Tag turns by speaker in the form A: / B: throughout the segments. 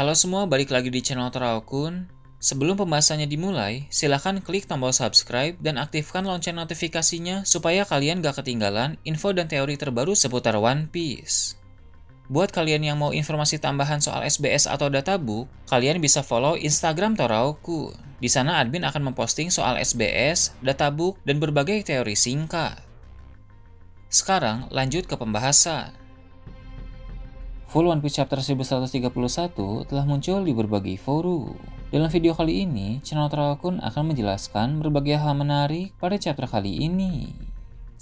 A: Halo semua, balik lagi di channel Toraokun. Sebelum pembahasannya dimulai, silahkan klik tombol subscribe dan aktifkan lonceng notifikasinya supaya kalian gak ketinggalan info dan teori terbaru seputar One Piece. Buat kalian yang mau informasi tambahan soal SBS atau databook, kalian bisa follow Instagram Toraokun. Di sana admin akan memposting soal SBS, databook, dan berbagai teori singkat. Sekarang lanjut ke pembahasan. Full One Piece Chapter 1131 telah muncul di berbagai forum. Dalam video kali ini, channel Toraokun akan menjelaskan berbagai hal menarik pada chapter kali ini.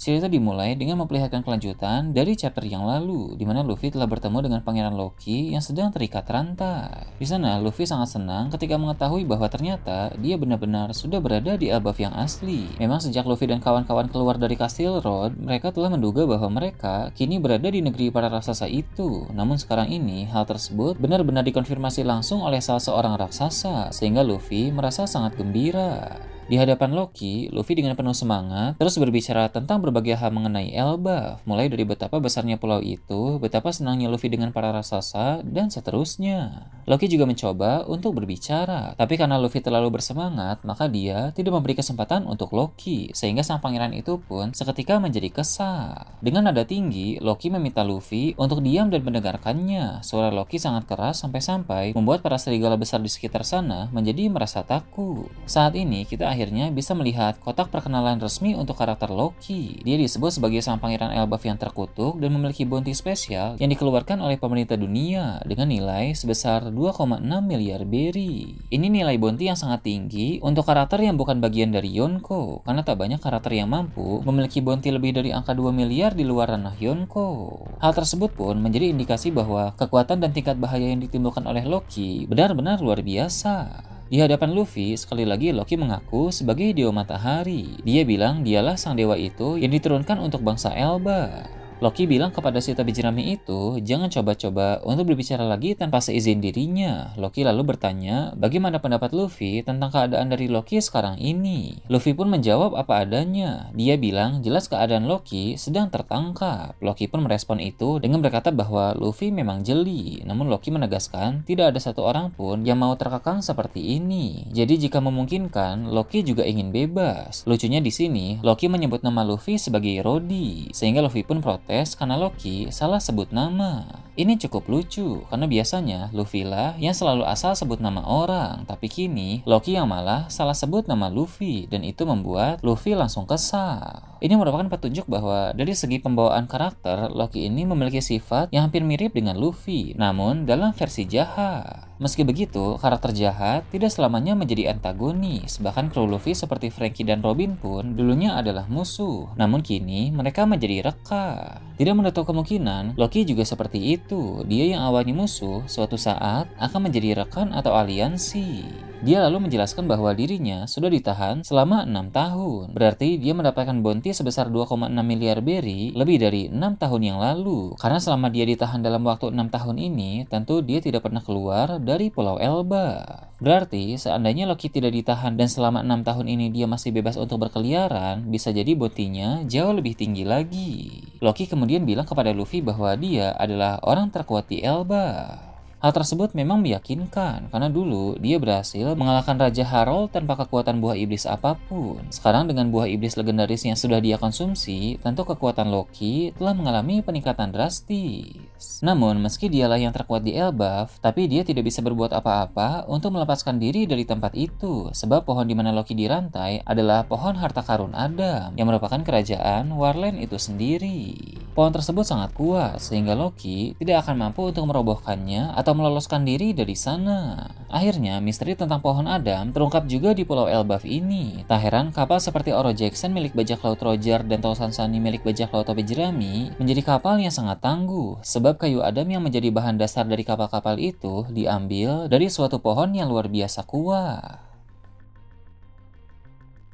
A: Cerita dimulai dengan memperlihatkan kelanjutan dari chapter yang lalu, di mana Luffy telah bertemu dengan Pangeran Loki yang sedang terikat rantai. Di sana, Luffy sangat senang ketika mengetahui bahwa ternyata dia benar-benar sudah berada di Elbaf yang asli. Memang sejak Luffy dan kawan-kawan keluar dari Castle Road, mereka telah menduga bahwa mereka kini berada di negeri para raksasa itu. Namun sekarang ini, hal tersebut benar-benar dikonfirmasi langsung oleh salah seorang raksasa, sehingga Luffy merasa sangat gembira. Di hadapan Loki, Luffy dengan penuh semangat terus berbicara tentang berbagai hal mengenai Elbaf, mulai dari betapa besarnya pulau itu, betapa senangnya Luffy dengan para raksasa, dan seterusnya. Loki juga mencoba untuk berbicara, tapi karena Luffy terlalu bersemangat, maka dia tidak memberi kesempatan untuk Loki, sehingga sang pangeran itu pun seketika menjadi kesal. Dengan nada tinggi, Loki meminta Luffy untuk diam dan mendengarkannya. Suara Loki sangat keras sampai-sampai membuat para serigala besar di sekitar sana menjadi merasa takut. Saat ini kita akhirnya bisa melihat kotak perkenalan resmi untuk karakter Loki. Dia disebut sebagai sang pangeran Elbaf yang terkutuk dan memiliki bounty spesial yang dikeluarkan oleh pemerintah dunia dengan nilai sebesar 2,6 miliar berry. Ini nilai bounty yang sangat tinggi untuk karakter yang bukan bagian dari Yonko, karena tak banyak karakter yang mampu memiliki bounty lebih dari angka 2 miliar di luar ranah Yonko. Hal tersebut pun menjadi indikasi bahwa kekuatan dan tingkat bahaya yang ditimbulkan oleh Loki benar-benar luar biasa. Di hadapan Luffy, sekali lagi Loki mengaku sebagai dewa matahari. Dia bilang dialah sang dewa itu yang diturunkan untuk bangsa Elba. Loki bilang kepada si tabi jerami itu, jangan coba-coba untuk berbicara lagi tanpa seizin dirinya. Loki lalu bertanya, bagaimana pendapat Luffy tentang keadaan dari Loki sekarang ini? Luffy pun menjawab apa adanya. Dia bilang, jelas keadaan Loki sedang tertangkap. Loki pun merespon itu dengan berkata bahwa Luffy memang jeli. Namun Loki menegaskan, tidak ada satu orang pun yang mau terkekang seperti ini. Jadi jika memungkinkan, Loki juga ingin bebas. Lucunya di sini, Loki menyebut nama Luffy sebagai Rodi, sehingga Luffy pun protes karena Loki salah sebut nama. Ini cukup lucu, karena biasanya Luffy lah yang selalu asal sebut nama orang, tapi kini Loki yang malah salah sebut nama Luffy, dan itu membuat Luffy langsung kesal. Ini merupakan petunjuk bahwa dari segi pembawaan karakter, Loki ini memiliki sifat yang hampir mirip dengan Luffy, namun dalam versi jahat. Meski begitu, karakter jahat tidak selamanya menjadi antagonis. Bahkan kru Luffy seperti Franky dan Robin pun dulunya adalah musuh, namun kini mereka menjadi rekan. Tidak menutup kemungkinan, Loki juga seperti itu. Dia yang awalnya musuh, suatu saat akan menjadi rekan atau aliansi. Dia lalu menjelaskan bahwa dirinya sudah ditahan selama 6 tahun. Berarti dia mendapatkan bounty sebesar 2,6 miliar berry lebih dari 6 tahun yang lalu. Karena selama dia ditahan dalam waktu 6 tahun ini, tentu dia tidak pernah keluar dari Pulau Elba. Berarti seandainya Loki tidak ditahan dan selama 6 tahun ini dia masih bebas untuk berkeliaran, bisa jadi bounty-nya jauh lebih tinggi lagi. Loki kemudian bilang kepada Luffy bahwa dia adalah orang terkuat di Elba. Hal tersebut memang meyakinkan, karena dulu dia berhasil mengalahkan Raja Harold tanpa kekuatan buah iblis apapun. Sekarang dengan buah iblis legendaris yang sudah dia konsumsi, tentu kekuatan Loki telah mengalami peningkatan drastis. Namun, meski dialah yang terkuat di Elbaf, tapi dia tidak bisa berbuat apa-apa untuk melepaskan diri dari tempat itu, sebab pohon di mana Loki dirantai adalah pohon harta karun Adam, yang merupakan kerajaan Warland itu sendiri. Pohon tersebut sangat kuat, sehingga Loki tidak akan mampu untuk merobohkannya atau meloloskan diri dari sana. Akhirnya, misteri tentang pohon Adam terungkap juga di Pulau Elbaf ini. Tak heran kapal seperti Oro Jackson milik bajak laut Roger dan Tausan Sunny milik bajak laut Tobi Jerami menjadi kapal yang sangat tangguh, sebab kayu Adam yang menjadi bahan dasar dari kapal-kapal itu diambil dari suatu pohon yang luar biasa kuat.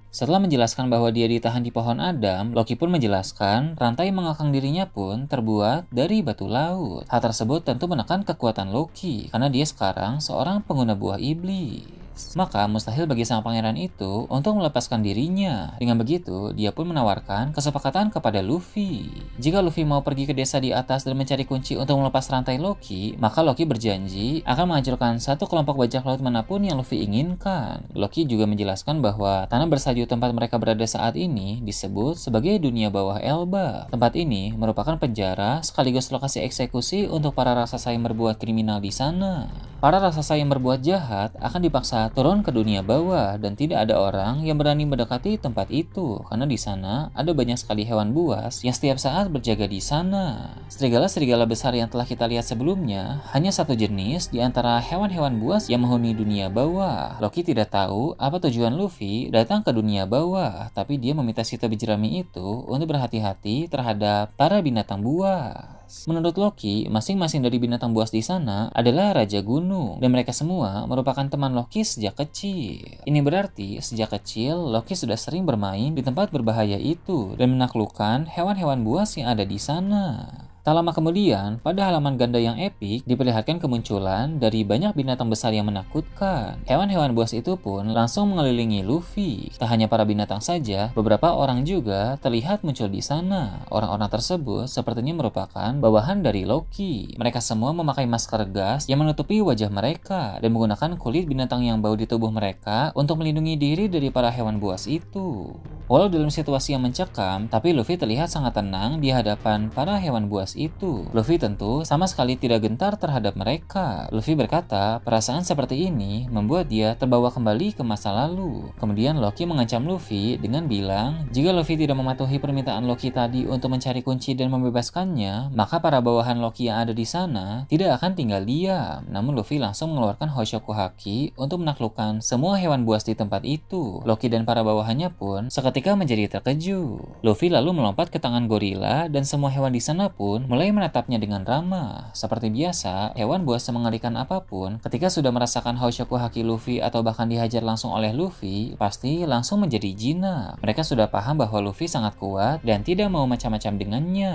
A: Setelah menjelaskan bahwa dia ditahan di pohon Adam, Loki pun menjelaskan rantai mengekang dirinya pun terbuat dari batu laut. Hal tersebut tentu menekan kekuatan Loki, karena dia sekarang seorang pengguna buah iblis. Maka mustahil bagi sang pangeran itu untuk melepaskan dirinya. Dengan begitu, dia pun menawarkan kesepakatan kepada Luffy. Jika Luffy mau pergi ke desa di atas dan mencari kunci untuk melepas rantai Loki, maka Loki berjanji akan menghancurkan satu kelompok bajak laut manapun yang Luffy inginkan. Loki juga menjelaskan bahwa tanah bersalju tempat mereka berada saat ini disebut sebagai dunia bawah Elbaf. Tempat ini merupakan penjara sekaligus lokasi eksekusi untuk para raksasa yang berbuat kriminal di sana. Para raksasa yang berbuat jahat akan dipaksa turun ke dunia bawah dan tidak ada orang yang berani mendekati tempat itu karena di sana ada banyak sekali hewan buas yang setiap saat berjaga di sana. Serigala-serigala besar yang telah kita lihat sebelumnya hanya satu jenis di antara hewan-hewan buas yang menghuni dunia bawah. Loki tidak tahu apa tujuan Luffy datang ke dunia bawah, tapi dia meminta si tobi jerami itu untuk berhati-hati terhadap para binatang buas. Menurut Loki, masing-masing dari binatang buas di sana adalah raja gunung dan mereka semua merupakan teman Loki sejak kecil. Ini berarti sejak kecil Loki sudah sering bermain di tempat berbahaya itu dan menaklukkan hewan-hewan buas yang ada di sana. Tak lama kemudian, pada halaman ganda yang epik, diperlihatkan kemunculan dari banyak binatang besar yang menakutkan. Hewan-hewan buas itu pun langsung mengelilingi Luffy. Tak hanya para binatang saja, beberapa orang juga terlihat muncul di sana. Orang-orang tersebut sepertinya merupakan bawahan dari Loki. Mereka semua memakai masker gas yang menutupi wajah mereka dan menggunakan kulit binatang yang bau di tubuh mereka untuk melindungi diri dari para hewan buas itu. Walau dalam situasi yang mencekam, tapi Luffy terlihat sangat tenang di hadapan para hewan buas itu. Luffy tentu sama sekali tidak gentar terhadap mereka. Luffy berkata, perasaan seperti ini membuat dia terbawa kembali ke masa lalu. Kemudian Loki mengancam Luffy dengan bilang, jika Luffy tidak mematuhi permintaan Loki tadi untuk mencari kunci dan membebaskannya, maka para bawahan Loki yang ada di sana tidak akan tinggal diam. Namun Luffy langsung mengeluarkan Hoshoku Haki untuk menaklukkan semua hewan buas di tempat itu. Loki dan para bawahannya pun seketika menjadi terkejut. Luffy lalu melompat ke tangan gorila dan semua hewan di sana pun mulai menatapnya dengan ramah. Seperti biasa, hewan buas semengerikan apapun ketika sudah merasakan Hoshoku Haki Luffy atau bahkan dihajar langsung oleh Luffy, pasti langsung menjadi jinak. Mereka sudah paham bahwa Luffy sangat kuat dan tidak mau macam-macam dengannya.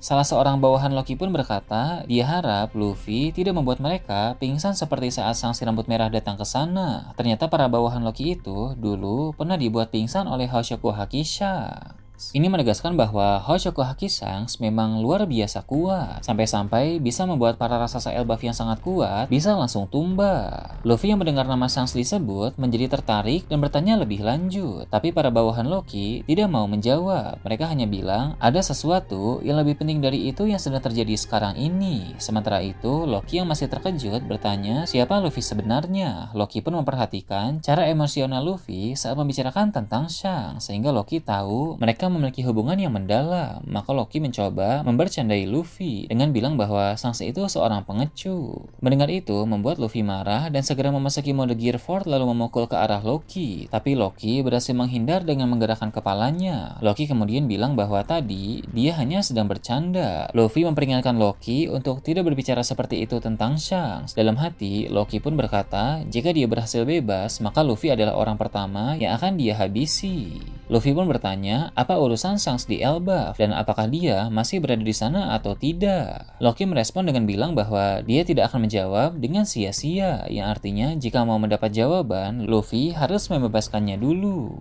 A: Salah seorang bawahan Loki pun berkata, dia harap Luffy tidak membuat mereka pingsan seperti saat sang si rambut merah datang ke sana. Ternyata para bawahan Loki itu dulu pernah dibuat pingsan oleh Hoshoku Haki Shanks. Ini menegaskan bahwa Hoshoku Haki Shanks memang luar biasa kuat, sampai-sampai bisa membuat para raksasa Elbaf yang sangat kuat bisa langsung tumbang. Luffy yang mendengar nama Shanks disebut menjadi tertarik dan bertanya lebih lanjut, tapi para bawahan Loki tidak mau menjawab. Mereka hanya bilang ada sesuatu yang lebih penting dari itu yang sedang terjadi sekarang ini. Sementara itu, Loki yang masih terkejut bertanya siapa Luffy sebenarnya. Loki pun memperhatikan cara emosional Luffy saat membicarakan tentang Shanks, sehingga Loki tahu mereka memiliki hubungan yang mendalam. Maka Loki mencoba membercandai Luffy dengan bilang bahwa Shanks itu seorang pengecut. Mendengar itu membuat Luffy marah dan segera memasuki mode Gear 4 lalu memukul ke arah Loki. Tapi Loki berhasil menghindar dengan menggerakkan kepalanya. Loki kemudian bilang bahwa tadi dia hanya sedang bercanda. Luffy memperingatkan Loki untuk tidak berbicara seperti itu tentang Shanks. Dalam hati, Loki pun berkata jika dia berhasil bebas, maka Luffy adalah orang pertama yang akan dia habisi. Luffy pun bertanya apa urusan Shanks di Elbaf dan apakah dia masih berada di sana atau tidak. Loki merespon dengan bilang bahwa dia tidak akan menjawab dengan sia-sia, yang artinya jika mau mendapat jawaban, Luffy harus membebaskannya dulu.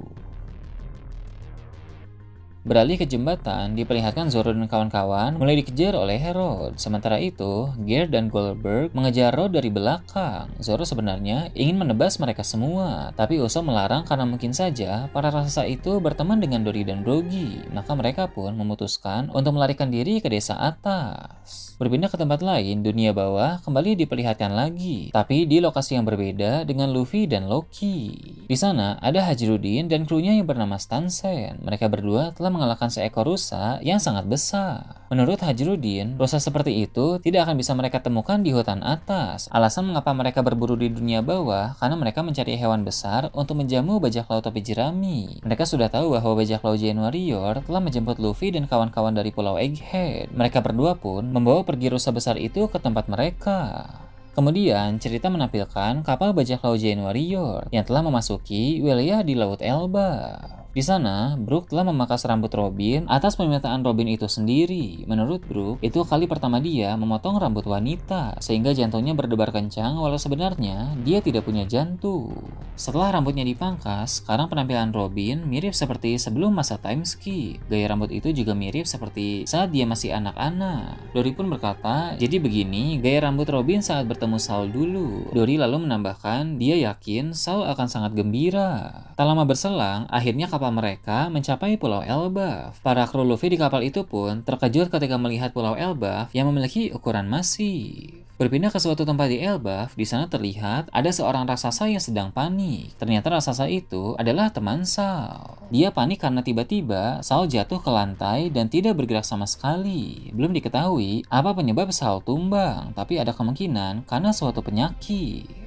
A: Beralih ke jembatan, diperlihatkan Zoro dan kawan-kawan mulai dikejar oleh Rod. Sementara itu, Gear dan Goldberg mengejar Rod dari belakang. Zoro sebenarnya ingin menebas mereka semua, tapi Usopp melarang karena mungkin saja para raksasa itu berteman dengan Dory dan Brogy. Maka mereka pun memutuskan untuk melarikan diri ke desa atas. Berpindah ke tempat lain, dunia bawah kembali diperlihatkan lagi, tapi di lokasi yang berbeda dengan Luffy dan Loki. Di sana ada Hajirudin dan krunya yang bernama Stansen. Mereka berdua telah mengalahkan seekor rusa yang sangat besar. Menurut Hajirudin, rusa seperti itu tidak akan bisa mereka temukan di hutan atas. Alasan mengapa mereka berburu di dunia bawah karena mereka mencari hewan besar untuk menjamu bajak laut topi jerami. Mereka sudah tahu bahwa bajak laut Giant Warrior telah menjemput Luffy dan kawan-kawan dari Pulau Egghead. Mereka berdua pun membawa pergi rusa besar itu ke tempat mereka. Kemudian, cerita menampilkan kapal bajak laut Giant Warrior yang telah memasuki wilayah di Laut Elbaf. Di sana, Brooke telah memangkas rambut Robin atas permintaan Robin itu sendiri. Menurut Brooke, itu kali pertama dia memotong rambut wanita, sehingga jantungnya berdebar kencang walau sebenarnya dia tidak punya jantung. Setelah rambutnya dipangkas, sekarang penampilan Robin mirip seperti sebelum masa time skip. Gaya rambut itu juga mirip seperti saat dia masih anak-anak. Dory pun berkata, jadi begini gaya rambut Robin saat bertemu Saul dulu. Dory lalu menambahkan, dia yakin Saul akan sangat gembira. Tak lama berselang, akhirnya kapal mereka mencapai Pulau Elbaf. Para kru Luffy di kapal itu pun terkejut ketika melihat Pulau Elbaf yang memiliki ukuran masif. Berpindah ke suatu tempat di Elbaf, di sana terlihat ada seorang raksasa yang sedang panik. Ternyata raksasa itu adalah teman Saul. Dia panik karena tiba-tiba Saul jatuh ke lantai dan tidak bergerak sama sekali. Belum diketahui apa penyebab Saul tumbang, tapi ada kemungkinan karena suatu penyakit.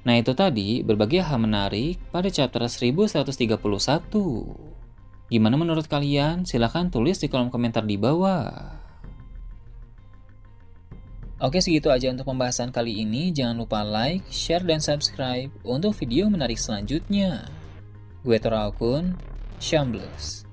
A: Nah itu tadi berbagai hal menarik pada chapter 1131. Gimana menurut kalian? Silahkan tulis di kolom komentar di bawah. Oke, segitu aja untuk pembahasan kali ini. Jangan lupa like, share, dan subscribe untuk video menarik selanjutnya. Gue Tora Okun, Shambles.